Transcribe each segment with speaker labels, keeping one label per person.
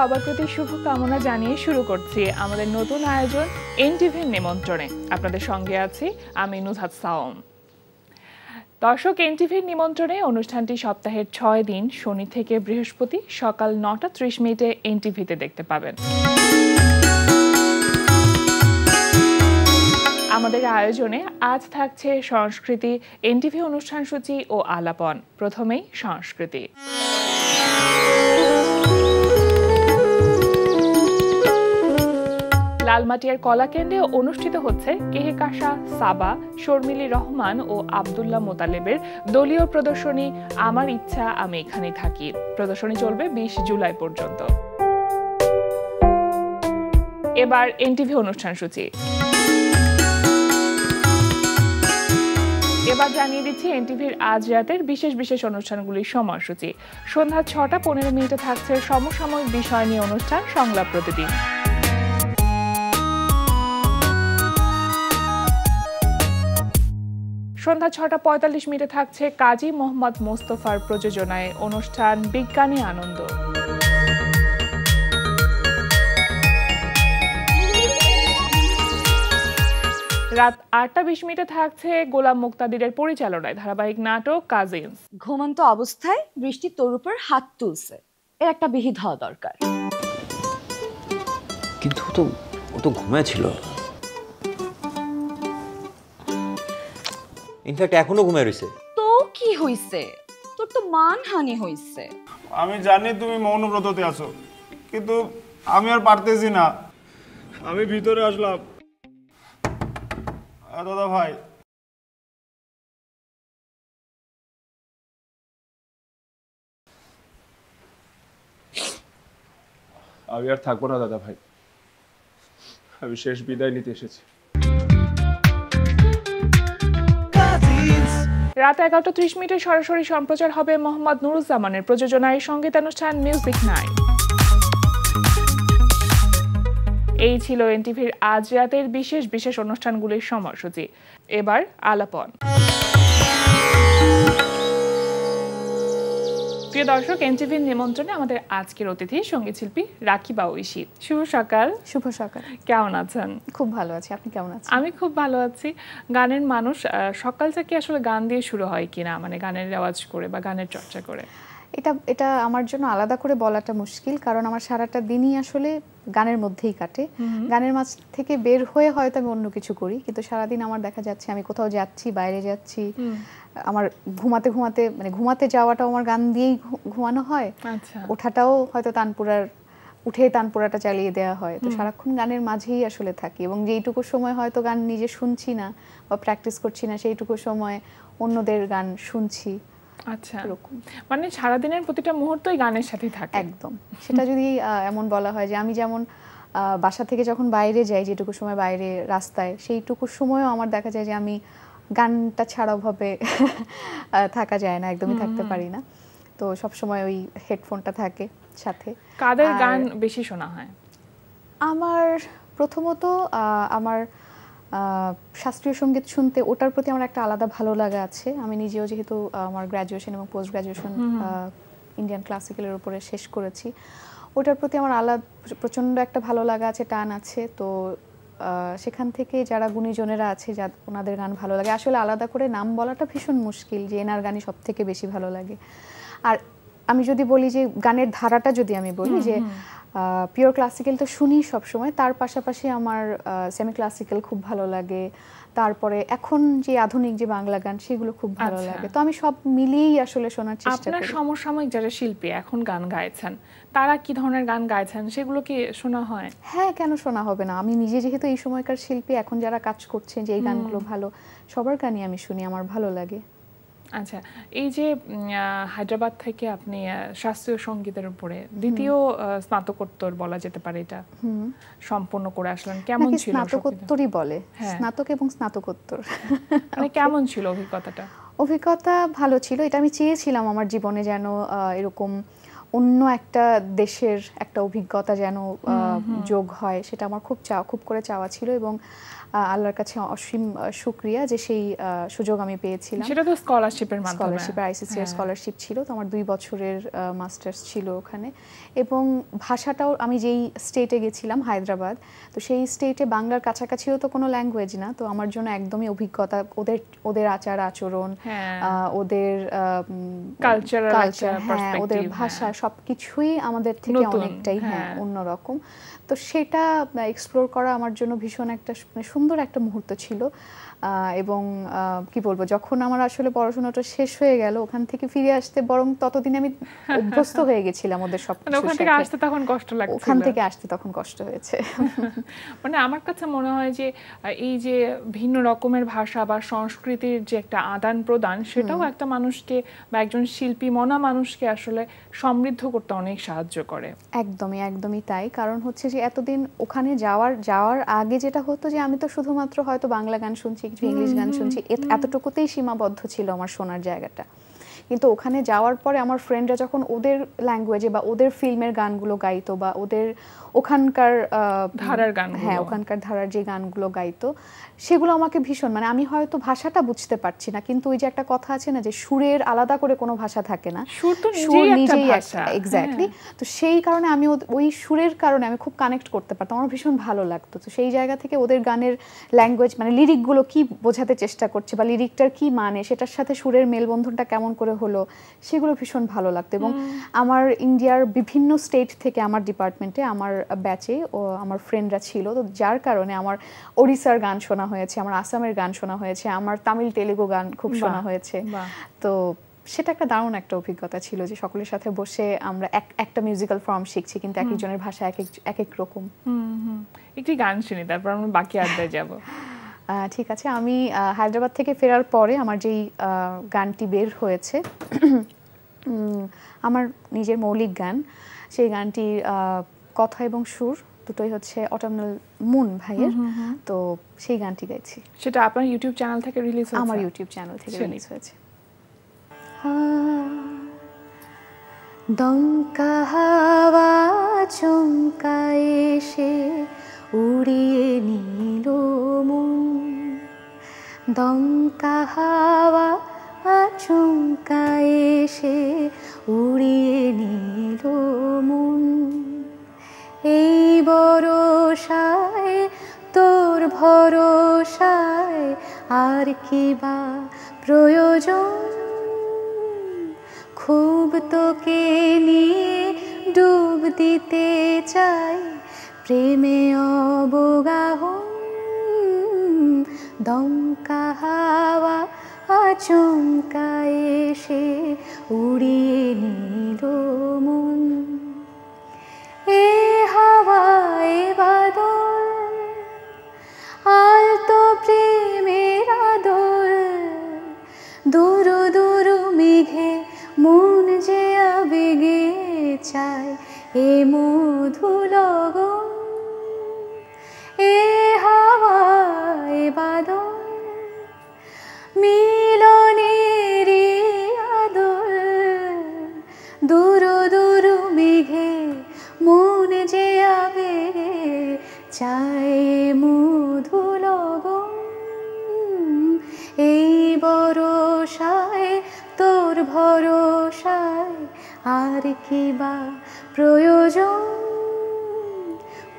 Speaker 1: সবার প্রতি শুভকামনা জানিয়ে শুরু করছি আমাদের নতুন আয়োজন এনটিভির নিমন্ত্রণে। আপনাদের সঙ্গে আছি আমি নুজহাত সাওম। দর্শক, এনটিভির নিমন্ত্রণে অনুষ্ঠানটি সপ্তাহের 6 দিন শনি থেকে বৃহস্পতি সকাল 9:30 এনটিভিতে দেখতে পাবেন। আমাদের আয়োজনে আজ থাকছে সংস্কৃতি, এনটিভি অনুষ্ঠান সূচি ও আলাপন। প্রথমেই সংস্কৃতি। লালমাটিয়ার কলাকেন্দ্রে অনুষ্ঠিত হচ্ছে কেহেকাশা সাবা, শর্মিলী রহমান ও আব্দুল্লাহ মোতালেবের দলীয় প্রদর্শনী আমার ইচ্ছা আমি এখানে থাকি। প্রদর্শনী চলবে 20 জুলাই পর্যন্ত। এবার এনটিভি অনুষ্ঠান সূচি। এবার জানিয়ে দিচ্ছি এনটিভির আজ রাতের বিশেষ বিশেষ অনুষ্ঠানগুলির সময়সূচি। সন্ধ্যা 6:15 থাকছে সমসাময়িক বিষয় নিয়ে অনুষ্ঠান সংলাপ প্রতিদিন। সন্ধ্যা 6:45 থাকছে কাজী মোহাম্মদ মোস্তফার প্রযোজনায় অনুষ্ঠান বিজ্ঞানী আনন্দ। রাত 8:20 থাকছে গোলাম মুক্তাদিরের পরিচালনায় ধারাবাহিক নাটক কাজিনস।
Speaker 2: ঘুমন্ত অবস্থায় বৃষ্টি তোর উপর হাত তুলছে, এর একটা বিহিত হওয়া দরকার।
Speaker 3: কিন্তু ও তো ঘুমাচ্ছিল। ইনফ্যাক্ট এখনো ঘুমায় রইছে।
Speaker 2: তো কি হইছে? তোর তো মানহানি হইছে।
Speaker 4: আমি জানি তুমি মৌনব্রততে আছো, কিন্তু আমি আর পারতেছি না। আমি ভিতরে আসলাম। দাদা ভাই, আমি আর থাকবো না দাদা ভাই, আমি শেষ বিদায় নিতে এসেছি।
Speaker 1: রাত 11:30 সরাসরি সম্প্রচার হবে মোহাম্মদ নুরুজ্জামানের প্রযোজনায় সঙ্গীতানুষ্ঠান মিউজিক নাইট। এই ছিল এনটিভির আজ রাতের বিশেষ বিশেষ অনুষ্ঠানগুলির সময়সূচি। এবার আলাপন। প্রিয় দর্শক, এনটিভির নিমন্ত্রণে আমাদের আজকের অতিথি সঙ্গীত শিল্পী রাকিবা ঐশী। শুভ সকাল।
Speaker 5: শুভ সকাল।
Speaker 1: কেমন আছেন?
Speaker 5: খুব ভালো আছি, আপনি কেমন আছেন?
Speaker 1: আমি খুব ভালো আছি। গানের মানুষ, সকাল থেকে আসলে গান দিয়ে শুরু হয় কিনা, মানে গানের রেওয়াজ করে বা গানের চর্চা করে?
Speaker 5: এটা আমার জন্য আলাদা করে বলাটা মুশকিল, কারণ আমার সারাটা দিনই আসলে গানের মধ্যেই কাটে। গানের মাঝ থেকে বের হয়ে হয়তো আমি অন্য কিছু করি, কিন্তু সারাদিন আমার দেখা যাচ্ছে আমি কোথাও যাচ্ছি, বাইরে যাচ্ছি, আমার ঘুমাতে ঘুমাতে মানে ঘুমাতে যাওয়াটাও আমার গান দিয়েই ঘুমানো হয়।
Speaker 1: আচ্ছা।
Speaker 5: ওঠাটাও হয়তো উঠে তানপুরাটা চালিয়ে দেওয়া হয়। তো সারাক্ষণ গানের মাঝেই আসলে থাকি, এবং যেইটুকু সময় হয়তো গান নিজে শুনছি না বা প্র্যাকটিস করছি না, সেইটুকু সময় অন্যদের গান শুনছি।
Speaker 1: আচ্ছা, মানে সারাদিনের প্রতিটা মুহূর্তই গানের সাথে থাকে।
Speaker 5: একদম। সেটা যদি এমন বলা হয় যে আমি যেমন বাসা থেকে যখন বাইরে যাই, যেটুকু সময় বাইরে রাস্তায়, সেইটুকু সময়ও আমার দেখা যায় যে আমি গানটা ছাড়া ভাবে থাকা যায় না, একদমই থাকতে পারি না। তো সবসময় ওই হেডফোনটা থাকে সাথে।
Speaker 1: কাদের গান বেশি শোনা হয়?
Speaker 5: আমার প্রথমত আমার শাস্ত্রীয় সঙ্গীত শুনতে, ওটার প্রতি আমার একটা আলাদা ভালো লাগা আছে। আমি নিজেও যেহেতু আমার গ্র্যাজুয়েশন এবং পোস্ট গ্র্যাজুয়েশন ইন্ডিয়ান ক্লাসিক্যালের উপরে শেষ করেছি, ওটার প্রতি আমার আলাদা প্রচণ্ড একটা ভালো লাগা আছে, টান আছে। তো সেখান থেকে যারা গুণীজনেরা আছে, ওনাদের গান ভালো লাগে। আসলে আলাদা করে নাম বলাটা ভীষণ মুশকিল যে এনার গানই সব থেকে বেশি ভালো লাগে। আর আমি যদি বলি যে গানের ধারাটা যদি আমি বলি যে পিওর ক্লাসিক্যাল তো শুনি সবসময়, তার পাশাপাশি আমার সেমি ক্লাসিক্যাল খুব ভালো লাগে। তারপরে এখন যে আধুনিক যে বাংলা গান, সেগুলো খুব ভালো লাগে। তো আমি সব মিলিয়েই আসলে শোনার চেষ্টা করি।
Speaker 1: আপনার সমসাময়িক যারা শিল্পী এখন গান গাইছেন, তারা কি ধরনের গান গাইছেন, সেগুলো কি শোনা হয়?
Speaker 5: হ্যাঁ, কেন শোনা হবে না? আমি নিজে যেহেতু এই সময়কার শিল্পী, এখন যারা কাজ করছেন যে এই গানগুলো ভালো, সবার গানই আমি শুনি, আমার ভালো লাগে।
Speaker 1: আচ্ছা, এই যে হায়দ্রাবাদ থেকে আপনি শাস্ত্রীয় সঙ্গীতের উপরে দ্বিতীয় স্নাতকোত্তর বলা যেতে পারে, এটা সম্পূর্ণ করে আসলেন, কেমন ছিল?
Speaker 5: স্নাতকোত্তরই বলে, স্নাতক এবং স্নাতকোত্তর।
Speaker 1: মানে কেমন ছিল অভিজ্ঞতাটা?
Speaker 5: অভিজ্ঞতা ভালো ছিল। এটা আমি চেয়েছিলাম আমার জীবনে যেন এরকম অন্য একটা দেশের একটা অভিজ্ঞতা যেন যোগ হয়, সেটা আমার খুব করে চাওয়া ছিল, এবং আল্লাহর কাছে অসীম শুকরিয়া যে সেই সুযোগ আমি পেয়েছিলাম।
Speaker 1: সেটা তো স্কলারশিপের মাধ্যমে,
Speaker 5: স্কলারশিপের আইসিসিআর স্কলারশিপ ছিল, তো আমার 2 বছরের মাস্টার্স ছিল ওখানে। এবং ভাষাটাও, আমি যেই স্টেটে গেছিলাম হায়দ্রাবাদ, তো সেই স্টেটে বাংলার কাছাকাছিও তো কোনো ল্যাঙ্গুয়েজ না, তো আমার জন্য একদমই অভিজ্ঞতা, ওদের আচার আচরণ, ওদের
Speaker 1: কালচার,
Speaker 5: হ্যাঁ, ওদের ভাষা সবকিছুই আমাদের থেকে অনেকটাই অন্যরকম। তো সেটা এক্সপ্লোর করা আমার জন্য ভীষণ একটা সুন্দর একটা মুহূর্ত ছিল। এবং কি বলবো, যখন আমার আসলে পড়াশোনাটা শেষ হয়ে গেল, ওখান থেকে ফিরে আসতে বরং ততদিন আমি অভ্যস্ত হয়ে গেছিলাম ওদের সব কিছু।
Speaker 1: ওখান থেকে আসতে তখন কষ্ট লাগছিল?
Speaker 5: ওখান থেকে আসতে তখন কষ্ট হয়েছে।
Speaker 1: মানে আমার কাছে মনে হয় যে এই যে ভিন্ন রকমের ভাষা বা সংস্কৃতির যে একটা আদান প্রদান, সেটাও একটা মানুষকে বা একজন শিল্পী মনা মানুষকে আসলে সমৃদ্ধ করতে অনেক সাহায্য করে।
Speaker 5: একদমই তাই। কারণ হচ্ছে যে এতদিন ওখানে যাওয়ার আগে যেটা হতো যে আমি তো শুধুমাত্র হয়তো বাংলা গান শুনছি, কিছু ইংলিশ গান শুনছি, এতটুকুতেই সীমাবদ্ধ ছিল আমার শোনার জায়গাটা। কিন্তু ওখানে যাওয়ার পরে আমার ফ্রেন্ডরা যখন ওদের ল্যাঙ্গুয়েজে বা ওদের ফিল্মের গানগুলো গাইতো, বা ওদের ওখানকার
Speaker 1: ধারার গান,
Speaker 5: হ্যাঁ ওখানকার ধারার যে গানগুলো গাইতো, সেগুলো আমাকে ভীষণ, মানে আমি হয়তো ভাষাটা বুঝতে পারছি না, কিন্তু ওই যে একটা কথা আছে না যে সুরের আলাদা করে কোনো ভাষা থাকে না,
Speaker 1: সুর
Speaker 5: নিজেই একটা, এক্স্যাক্টলি। তো সেই কারণে আমি ওই সুরের কারণে আমি খুব কানেক্ট করতে পারতাম, আমার ভীষণ ভালো লাগতো। তো সেই জায়গা থেকে ওদের গানের ল্যাঙ্গুয়েজ, মানে লিরিকগুলো কি বোঝাতে চেষ্টা করছে বা লিরিকটার কি মানে, সেটার সাথে সুরের মেলবন্ধনটা কেমন করে হলো, সেগুলো ভীষণ ভালো লাগতো। এবং আমার ইন্ডিয়ার বিভিন্ন স্টেট থেকে আমার ডিপার্টমেন্টে, আমার ব্যাচে আমার ফ্রেন্ডরা ছিল, তো যার কারণে আমার ওড়িশার গান শোনা হয়েছে, আমার আসামের গান শোনা হয়েছে, আমার তামিল তেলেগু গান খুব শোনা হয়েছে। তো সেটা একটা দারুণ একটা অভিজ্ঞতা ছিল যে সকলের সাথে বসে আমরা একটা মিউজিক্যাল ফর্ম শিখছি, কিন্তু এক একজনের ভাষা এক এক রকম।
Speaker 1: একটি গান শুনি, তারপর আমরা বাকি আড্ডায় যাব।
Speaker 5: ঠিক আছে। আমি হায়দ্রাবাদ থেকে ফেরার পরে আমার যেই গানটি বের হয়েছে, আমার নিজের মৌলিক গান, সেই গানটির কথা এবং সুর দুটোই হচ্ছে অটামনাল মুন ভাইয়ের, তো সেই গানটি গাইছি।
Speaker 1: সেটা আপনার ইউটিউব চ্যানেল থেকে রিলিজ হয়েছে?
Speaker 5: আমার ইউটিউব চ্যানেল থেকে রিলিজ হয়েছে। দমকা হাওয়া চমকা এসে উড়িয়ে নিল মন, দমকা হাওয়া চমকা এসে উড়িয়ে নিল মন, এই বরষায় তোর ভরসায় আর কি বা প্রয়োজন, খুব তোকে নিয়ে ডুব দিতে চাই প্রেমে অবগাহন, দমকা হাওয়া আচমকা এসে উড়িয়ে নিল মন, এ হাওয়ায় বাদল আলতো প্রেমের আদল, দুরু দুরু মেঘে মন যে আবেগে চায় এ মধু লগন, এ হাওয়ায় বাদল মিলনের আদল, দুরু দুরু মেঘে মন যে আবেগে চায় মধু লগন, এই বরষায় তোর ভরসায় আর কি বা প্রয়োজন,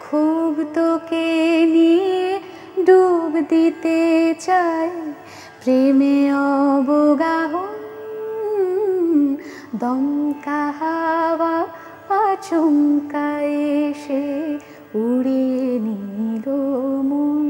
Speaker 5: খুব তোকে নিয়ে ডুব দিতে চাই প্রেমে অবগাহন, দমকা হাওয়া আচমকা এসে উড়িয়ে নিল মন।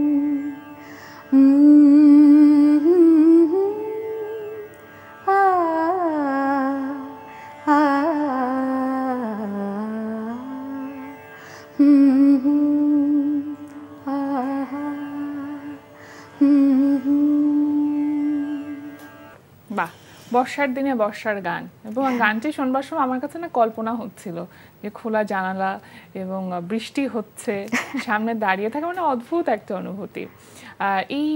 Speaker 1: বাহ, বর্ষার দিনে বর্ষার গান, এবং গানটি শুনবার সময় আমার কাছে না কল্পনা হচ্ছিল যে খোলা জানালা এবং বৃষ্টি হচ্ছে, সামনে দাঁড়িয়ে থাকা, মানে অদ্ভুত একটা অনুভূতি। এই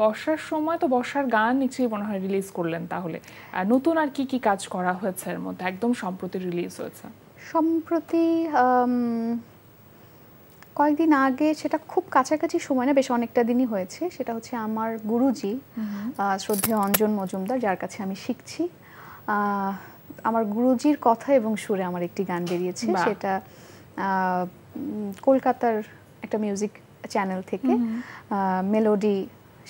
Speaker 1: বর্ষার সময় তো বর্ষার গান নিশ্চয়ই মনে হয় রিলিজ করলেন, তাহলে নতুন আর কি কি কাজ করা হয়েছে এর মধ্যে, একদম সম্প্রতি রিলিজ হয়েছে?
Speaker 5: সম্প্রতি কয়েকদিন আগে, সেটা খুব কাছাকাছি সময় না, বেশ অনেকটা দিনই হয়েছে, সেটা হচ্ছে আমার গুরুজি শ্রদ্ধেয় অঞ্জন মজুমদার, যার কাছে আমি শিখছি, আমার গুরুজির কথা এবং সুরে আমার একটি গান বেরিয়েছে। সেটা কলকাতার একটা মিউজিক চ্যানেল থেকে, মেলোডি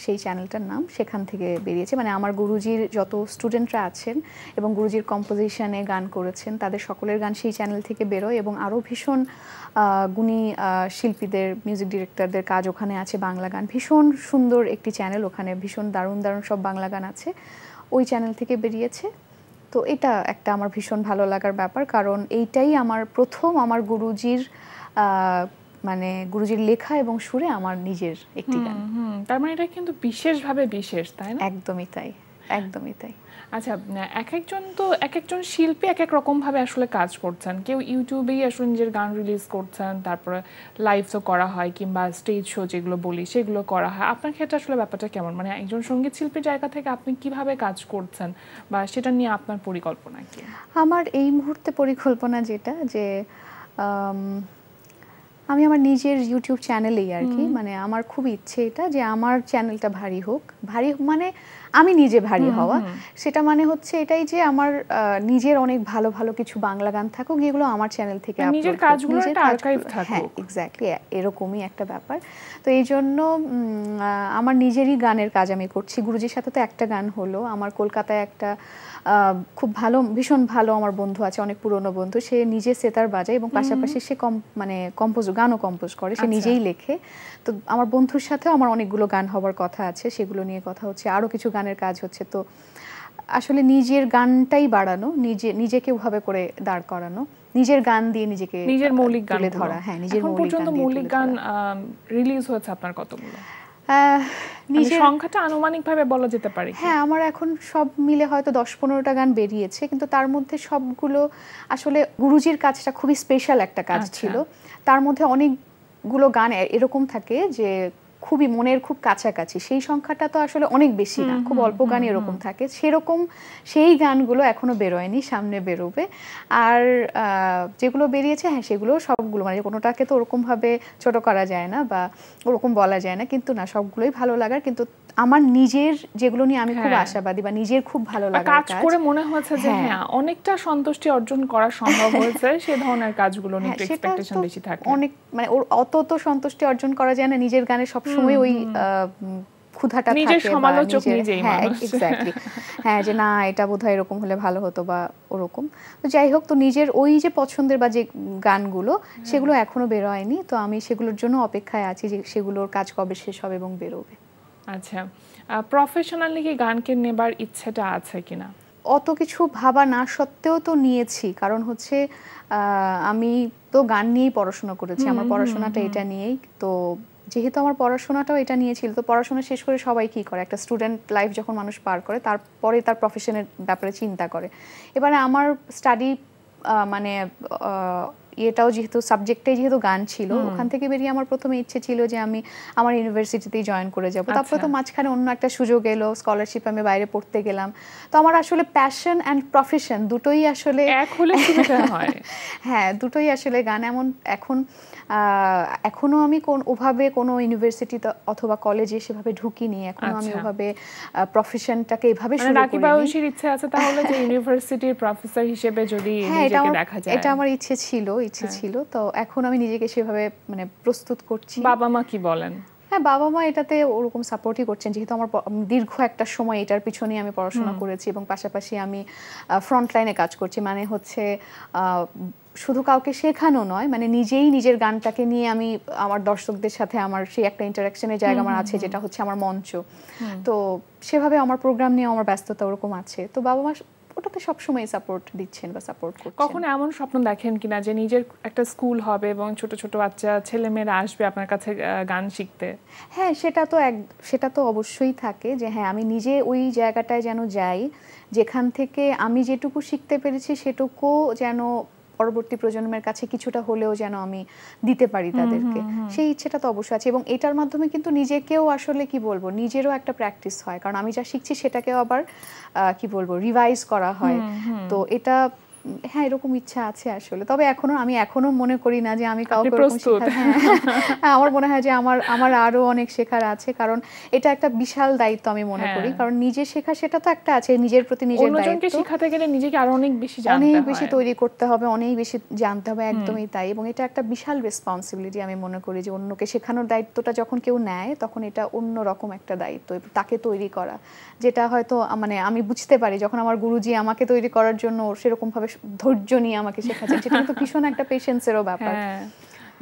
Speaker 5: সেই চ্যানেলটার নাম, সেখান থেকে বেরিয়েছে। মানে আমার গুরুজির যত স্টুডেন্টরা আছেন এবং গুরুজির কম্পোজিশনে গান করেছেন তাদের সকলের গান সেই চ্যানেল থেকে বেরোয়, এবং আরও ভীষণ গুণী শিল্পীদের, মিউজিক ডিরেক্টরদের কাজ ওখানে আছে। বাংলা গান ভীষণ সুন্দর একটি চ্যানেল, ওখানে ভীষণ দারুণ দারুণ সব বাংলা গান আছে, ওই চ্যানেল থেকে বেরিয়েছে। তো এটা একটা আমার ভীষণ ভালো লাগার ব্যাপার, কারণ এইটাই আমার প্রথম আমার গুরুজির মানে গুরুজির লেখা এবং সুরে আমার নিজের একটি গান।
Speaker 1: তার মানে এটা কিন্তু বিশেষভাবে বিশেষ, তাই না?
Speaker 5: একদমই তাই, একদমই তাই।
Speaker 1: আচ্ছা, এক একজন শিল্পী এক এক রকম ভাবে আসলে কাজ করছেন। কেউ ইউটিউবেই আসলে নিজের গান রিলিজ করছেন, তারপরে লাইভও করা হয়, কিংবা স্টেজ শো যেগুলো বলি সেগুলো করা হয়। আপনার ক্ষেত্রে আসলে ব্যাপারটা কেমন? মানে একজন সঙ্গীত শিল্পীর জায়গা থেকে আপনি কিভাবে কাজ করছেন, বা সেটা নিয়ে আপনার পরিকল্পনা কি?
Speaker 5: আমার এই মুহূর্তে পরিকল্পনা যেটা, যে আমি আমার নিজের ইউটিউব চ্যানেলেই আর কি, মানে আমার খুব ইচ্ছে এটা যে আমার চ্যানেলটা ভারী হোক, মানে আমি নিজে ভারী হওয়া, সেটা মানে হচ্ছে এটাই যে আমার নিজের অনেক ভালো ভালো কিছু বাংলা গান থাকুক, যেগুলো আমার চ্যানেল থেকে
Speaker 1: নিজের কাজগুলো একটা আর্কাইভ থাকুক।
Speaker 5: হ্যাঁ, এক্স্যাক্টলি এরকমই একটা ব্যাপার। তো এই জন্য আমার নিজেরই গানের কাজ আমি করছি। গুরুজির সাথে তো একটা গান হলো, আমার কলকাতায় একটা খুব ভালো, ভীষণ ভালো আমার বন্ধু আছে, অনেক পুরনো বন্ধু, সে নিজে সেতার বাজায় এবং পাশাপাশি সে গানও কম্পোজ করে, সে নিজেই লেখে। তো আমার বন্ধুর সাথেও আমার অনেকগুলো গান হবার কথা আছে, সেগুলো নিয়ে কথা হচ্ছে, আরও কিছু গানের কাজ হচ্ছে। তো আসলে নিজের গানটাই বাড়ানো, নিজেকে ওভাবে করে দাঁড় করানো, নিজের গান দিয়ে নিজের
Speaker 1: মৌলিক গান
Speaker 5: তুলে ধরা। হ্যাঁ, নিজের
Speaker 1: মৌলিক গান রিলিজ হয়েছে আপনার কতগুলো?
Speaker 5: নিজের
Speaker 1: সংখ্যাটা আনুমানিকভাবে বলা যেতে পারে?
Speaker 5: হ্যাঁ, আমার এখন সব মিলে হয়তো 10-15টা গান বেরিয়েছে, কিন্তু তার মধ্যে সবগুলো আসলে গুরুজির কাজটা খুবই স্পেশাল একটা কাজ ছিল। তার মধ্যে অনেকগুলো গান এরকম থাকে যে খুবই মনের খুব কাছাকাছি, সেই সংখ্যাটা তো আসলে অনেক বেশি না, খুব অল্প গান এরকম থাকে। সেরকম সেই গানগুলো এখনো বেরোয়নি, সামনে বেরোবে। আর যেগুলো বেরিয়েছে, হ্যাঁ, সেগুলো সবগুলো, মানে কোনোটাকে তো ওরকমভাবে ছোট করা যায় না বা ওরকম বলা যায় না, কিন্তু না, সবগুলোই ভালো লাগার। কিন্তু আমার নিজের যেগুলো নিয়ে আমি খুব আশাবাদী বা নিজের খুব ভালো লাগার
Speaker 1: কাজ করে মনে হয়েছে যে হ্যাঁ অনেকটা সন্তুষ্টি অর্জন করা সম্ভব হয়েছে, সেই ধরনের কাজগুলো নিয়ে এক্সপেকটেশন বেশি থাকে।
Speaker 5: অনেক, মানে ওর অত তো সন্তুষ্টি অর্জন করা যায় না, নিজের গানে সবসময় ওই ক্ষুধাটা থাকে,
Speaker 1: নিজের সমালোচক নিজেই মানুষ।
Speaker 5: এক্স্যাক্টলি, হ্যাঁ, যে না, এটা বোধহয় এরকম হলে ভালো হতো বা ওরকম। তো যাই হোক, তো নিজের ওই যে পছন্দের বা যে গানগুলো, সেগুলো এখনো বেরোয়নি। তো আমি সেগুলোর জন্য অপেক্ষায় আছি যে সেগুলোর কাজ কবে শেষ হবে এবং বেরোবে।
Speaker 1: আচ্ছা, প্রফেশনালি কি গানকে নেবার ইচ্ছেটা আছে কিনা?
Speaker 5: অত কিছু ভাবা না সত্ত্বেও তো নিয়েছি, কারণ হচ্ছে আমি তো গান নিয়েই পড়াশোনা করেছি, আমার পড়াশোনাটা এটা নিয়েই। তো যেহেতু আমার পড়াশোনাটাও এটা নিয়েছিল, তো পড়াশোনা শেষ করে সবাই কী করে, একটা স্টুডেন্ট লাইফ যখন মানুষ পার করে, তারপরে তার প্রফেশনের ব্যাপারে চিন্তা করে। এবারে আমার স্টাডি মানে এটাও যেহেতু সাবজেক্টটাই যেহেতু গান ছিল, ওখান থেকে বেরিয়ে আমার প্রথমে ইচ্ছে ছিল যে আমি আমার ইউনিভার্সিটিতেই জয়েন করে যাব। তারপরে তো মাঝখানে অন্য একটা সুযোগ এলো, স্কলারশিপ, আমি বাইরে পড়তে গেলাম। তো আমার আসলে প্যাশন অ্যান্ড প্রফেশন দুটোই আসলে
Speaker 1: এক হলে সুবিধা হয়।
Speaker 5: হ্যাঁ, দুটোই আসলে গান। এখনো আমি ওভাবে কোনো ইউনিভার্সিটিতে অথবা কলেজে সেভাবে ঢুকিনি, এখনো আমি ওভাবে প্রফেশনটাকে এভাবে শুরু করিনি।
Speaker 1: রাকিবা ঐশীর ইচ্ছে আছে তাহলে যে ইউনিভার্সিটির প্রফেসর হিসেবে যদি নিজেকে দেখা যায়?
Speaker 5: এটা আমার ইচ্ছে ছিল। তো এখন আমি নিজেকে সেভাবে মানে প্রস্তুত করছি।
Speaker 1: বাবা মা কি বলেন?
Speaker 5: হ্যাঁ, বাবা মা এটাতে ওরকম সাপোর্টই করছেন, যেহেতু আমার দীর্ঘ একটা সময় এটার পিছনেই আমি পড়াশোনা করেছি এবং পাশাপাশি আমি ফ্রন্ট লাইনে কাজ করছি। মানে হচ্ছে শুধু কাউকে শেখানো নয়, মানে নিজেই নিজের গানটাকে নিয়ে আমি আমার দর্শকদের সাথে আমার সেই একটা ইন্টারাকশনের জায়গা আমার আছে, যেটা হচ্ছে আমার মঞ্চ। তো সেভাবে আমার প্রোগ্রাম নিয়ে আমার ব্যস্ততা ওরকম আছে। তো বাবা মা ওটাতে সবসময় সাপোর্ট দিচ্ছেন বা সাপোর্ট করছেন।
Speaker 1: কখনো এমন স্বপ্ন দেখেন কিনা যে নিজের একটা স্কুল হবে এবং ছোট ছোট বাচ্চা ছেলেমেয়েরা আসবে আপনার কাছে গান শিখতে?
Speaker 5: হ্যাঁ, সেটা তো অবশ্যই থাকে যে হ্যাঁ, আমি নিজে ওই জায়গাটায় যেন যাই, যেখান থেকে আমি যেটুকু শিখতে পেরেছি সেটুকু যেন পরবর্তী প্রজন্মের কাছে কিছুটা হলেও যেন আমি দিতে পারি তাদেরকে, সেই ইচ্ছেটা তো অবশ্যই আছে। এবং এটার মাধ্যমে কিন্তু নিজেকেও আসলে কি বলবো, নিজেরও একটা প্র্যাকটিস হয়, কারণ আমি যা শিখছি সেটাকেও আবার কি বলবো রিভাইজ করা হয়। তো এটা হ্যাঁ এরকম ইচ্ছা আছে আসলে, তবে আমি এখনো মনে করি না যে আমি কাউকে এরকম
Speaker 1: প্রস্তুত।
Speaker 5: হ্যাঁ, আমার মনে হয় যে আমার আরো অনেক শেখার আছে, কারণ এটা একটা বিশাল দায়িত্ব আমি মনে করি।
Speaker 1: হ্যাঁ।
Speaker 5: কারণ নিজে শেখা সেটা তো একটা আছে, নিজের প্রতি নিজের
Speaker 1: অন্যজনকে
Speaker 5: দায়িত্ব
Speaker 1: শেখাতে গেলে নিজেকে আরো অনেক বেশি জানতে
Speaker 5: অনেক
Speaker 1: হয়।
Speaker 5: বেশি তৈরি করতে হবে, অনেক বেশি জানতে হবে, একদমই তাই। এবং এটা একটা বিশাল রেসপন্সিবিলিটি আমি মনে করি, যে অন্যকে শেখানোর দায়িত্বটা যখন কেউ নেয় তখন এটা অন্য রকম একটা দায়িত্ব, তাকে তৈরি করা, যেটা হয়তো মানে আমি বুঝতে পারি যখন আমার গুরুজি আমাকে তৈরি করার জন্য সেরকম ভাবে ধৈর্য নিয়ে আমাকে শেখাচ্ছেন, সেটা কিন্তু ভীষণ একটা পেশেন্সেরও ব্যাপার।
Speaker 1: হ্যাঁ,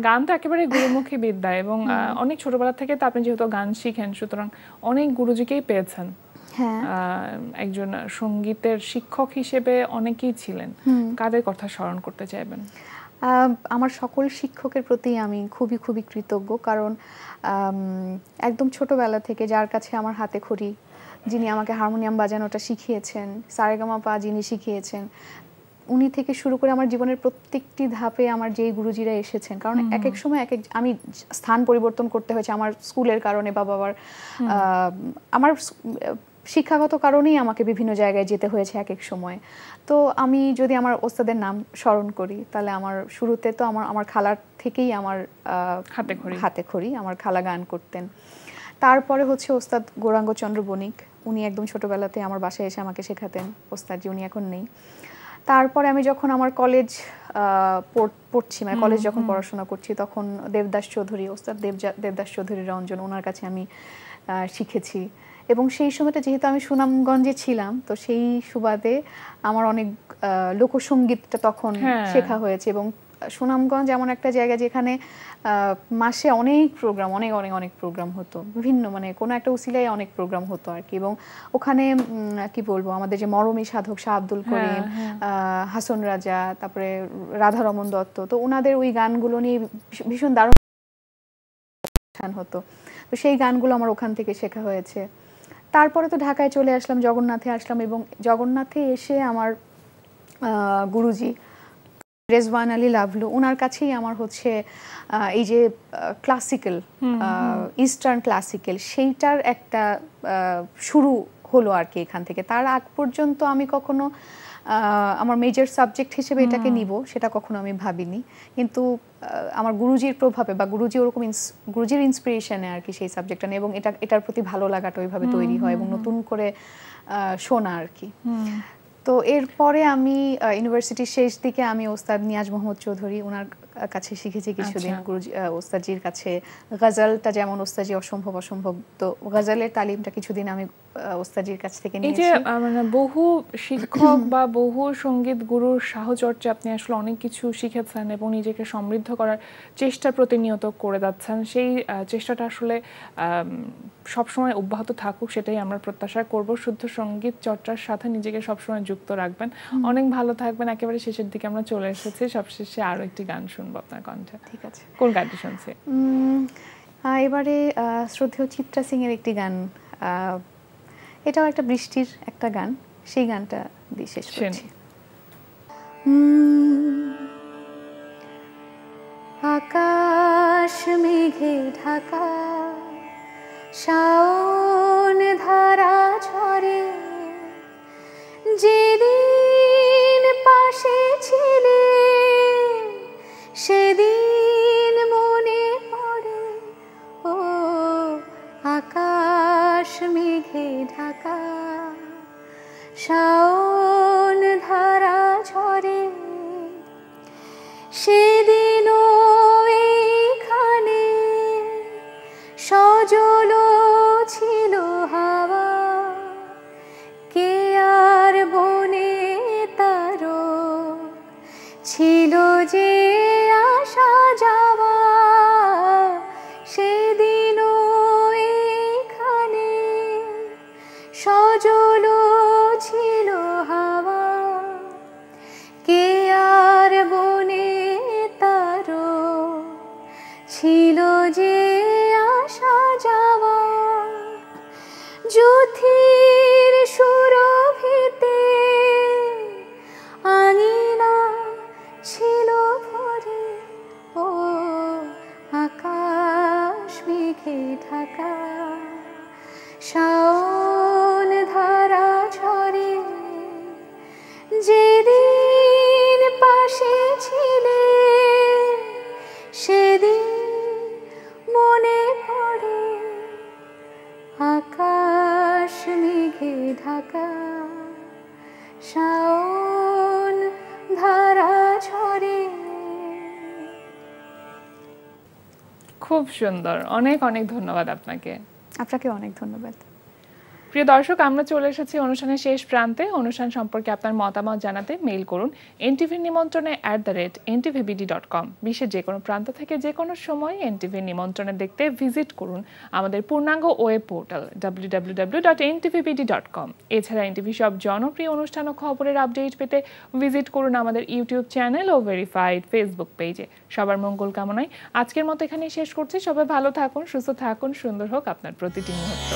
Speaker 1: গান তো একেবারে গুরুমুখী বিদ্যা, এবং অনেক ছোটবেলা থেকে তো আপনি যেহেতু গান শিখেন, সুতরাং অনেক গুরুজিকেই পেয়েছেন।
Speaker 5: হ্যাঁ,
Speaker 1: একজন সঙ্গীতের শিক্ষক হিসেবে অনেকেই ছিলেন, কাদের কথা স্মরণ করতে চাইবেন?
Speaker 5: আমার সকল শিক্ষকের প্রতি আমি খুবই খুবই কৃতজ্ঞ, কারণ একদম ছোটবেলা থেকে যার কাছে আমার হাতে খড়ি, যিনি আমাকে হারমোনিয়াম বাজানোটা শিখিয়েছেন, সারেগামাপা যিনি শিখিয়েছেন, উনি থেকে শুরু করে আমার জীবনের প্রত্যেকটি ধাপে আমার যেই গুরুজিরা এসেছেন, কারণ এক এক সময় আমি স্থান পরিবর্তন করতে হয়েছে আমার স্কুলের কারণে বা বাবার আমার শিক্ষাগত কারণেই আমাকে বিভিন্ন জায়গায় যেতে হয়েছে এক এক সময়। তো আমি যদি আমার ওস্তাদের নাম স্মরণ করি, তাহলে আমার শুরুতে তো আমার খালার থেকেই আমার হাতে খড়ি, আমার খালা গান করতেন। তারপরে হচ্ছে ওস্তাদ গৌরাঙ্গ চন্দ্র বণিক, উনি একদম ছোটবেলাতে আমার বাসায় এসে আমাকে শেখাতেন, ওস্তাদজি উনি এখন নেই। তারপরে আমি যখন আমার কলেজ পড়ছি, মানে কলেজ যখন পড়াশোনা করছি, তখন দেবদাস চৌধুরী, ওস্তাদ দেবদাস চৌধুরী রঞ্জন, ওনার কাছে আমি শিখেছি। এবং সেই সময়টা যেহেতু আমি সুনামগঞ্জে ছিলাম, তো সেই সুবাদে আমার অনেক লোকসঙ্গীতটা তখন শেখা হয়েছে। এবং সুনামগঞ্জ এমন একটা জায়গা যেখানে মাসে অনেক প্রোগ্রাম, অনেক অনেক অনেক প্রোগ্রাম হতো, বিভিন্ন মানে কোনো একটা উসিলায় অনেক প্রোগ্রাম হতো আর কি। এবং ওখানে কি বলবো, আমাদের যে মরমী সাধক শাহ আব্দুল করিম, হাসন রাজা, তারপরে রাধারমন দত্ত, তো ওনাদের ওই গানগুলো নিয়ে ভীষণ দারুণ হতো। তো সেই গানগুলো আমার ওখান থেকে শেখা হয়েছে। তারপরে তো ঢাকায় চলে আসলাম, জগন্নাথে আসলাম, এবং জগন্নাথে এসে আমার গুরুজি রেজওয়ান আলী লাভলু, ওনার কাছেই আমার হচ্ছে এই যে ক্লাসিক্যাল, ইস্টার্ন ক্লাসিক্যাল, সেইটার একটা শুরু হলো আর কি এখান থেকে। তার আগ পর্যন্ত আমি কখনো আমার মেজর সাবজেক্ট হিসেবে এটাকে নিব সেটা কখনো আমি ভাবিনি, কিন্তু আমার গুরুজির প্রভাবে বা গুরুজির ইন্সপিরেশনে আর কি সেই সাবজেক্টটা নিয়ে, এবং এটার প্রতি ভালো লাগাটা ওইভাবে তৈরি হয় এবং নতুন করে শোনা আর কি। তো এরপরে আমি ইউনিভার্সিটির শেষ দিকে আমি ওস্তাদ নিয়াজ মোহাম্মদ চৌধুরী, ওনার কাছে শিখেছি কিছুদিন। গুরুজি ওস্তাদজির কাছে গজলটা, যেমন ওস্তাদজি অসম্ভব অসম্ভব, তো গজলের তালিমটা কিছুদিন আমি ওস্তাদজির কাছ থেকে নিয়েছি।
Speaker 1: এই যে মানে বহু শিক্ষক বা বহু সঙ্গীত গুরুর সাহচর্যা আপনি আসলে অনেক কিছু শিখেছেন এবং নিজেকে সমৃদ্ধ করার চেষ্টা প্রতিনিয়ত করে যাচ্ছেন, সেই চেষ্টাটা আসলে সবসময় অব্যাহত থাকুক, সেটাই আমরা প্রত্যাশা করব। শুদ্ধ সঙ্গীত চর্চার সাথে নিজেকে সবসময় যুক্ত রাখবেন। অনেক ভালো থাকবেন। একেবারে শেষের দিকে আমরা চলে এসেছি, সবশেষে আরো একটি গান শুনবো আপনার কণ্ঠে।
Speaker 5: ঠিক আছে,
Speaker 1: কোন গানটি শুনছি?
Speaker 5: এবারে শ্রদ্ধেয় চিত্রা সিং এর একটি গান, এটাও একটা বৃষ্টির একটা গান, সেই গানটা দিয়ে শেষ করছি। আকাশ মেঘে ঢাকা, শাওন ধারা ঝরে, যেদিন পাশে ছিলে সেদিন মনে পড়ে, ও আকাশ মেঘে ঢাকা, শাওন ধারা ঝরে, সেদিনও এইখানে সজল ছিল হাওয়া, কে আর বনে তারো ছিল যে আসা যাওয়া, সেদিনও এইখানে সজল ছিল হাওয়া, কে আর বনে তারো ছিল যে আসা যাওয়া, যুথির সুরভিতে আঙিনা ছিল ভরে, ও আকাশ মেঘে ঢাকা, শাওন ধারা ঝরে, যেদিন ঢাকা শাওন ধারা ঝরে।
Speaker 1: খুব সুন্দর, অনেক অনেক ধন্যবাদ আপনাকে।
Speaker 5: আপনাকে অনেক ধন্যবাদ।
Speaker 1: প্রিয় দর্শক, আমরা চলে এসেছি অনুষ্ঠানের শেষ প্রান্তে। অনুষ্ঠান সম্পর্কে আপনার মতামত জানাতে মেইল করুন এনটিভি নিমন্ত্রণে @ntvbd.com। বিশ্বের যে কোনো প্রান্ত থেকে যে কোনো সময় এনটিভি নিমন্ত্রণে দেখতে ভিজিট করুন আমাদের পূর্ণাঙ্গ ওয়েব পোর্টাল www.ntvbd.com। এছাড়া এনটিভি সব জনপ্রিয় অনুষ্ঠান ও খবরের আপডেট পেতে ভিজিট করুন আমাদের ইউটিউব চ্যানেল ও ভেরিফাইড ফেসবুক পেজে। সবার মঙ্গল কামনায় আজকের মতো এখানেই শেষ করছি। সবাই ভালো থাকুন, সুস্থ থাকুন, সুন্দর হোক আপনার প্রতিটি মুহূর্ত।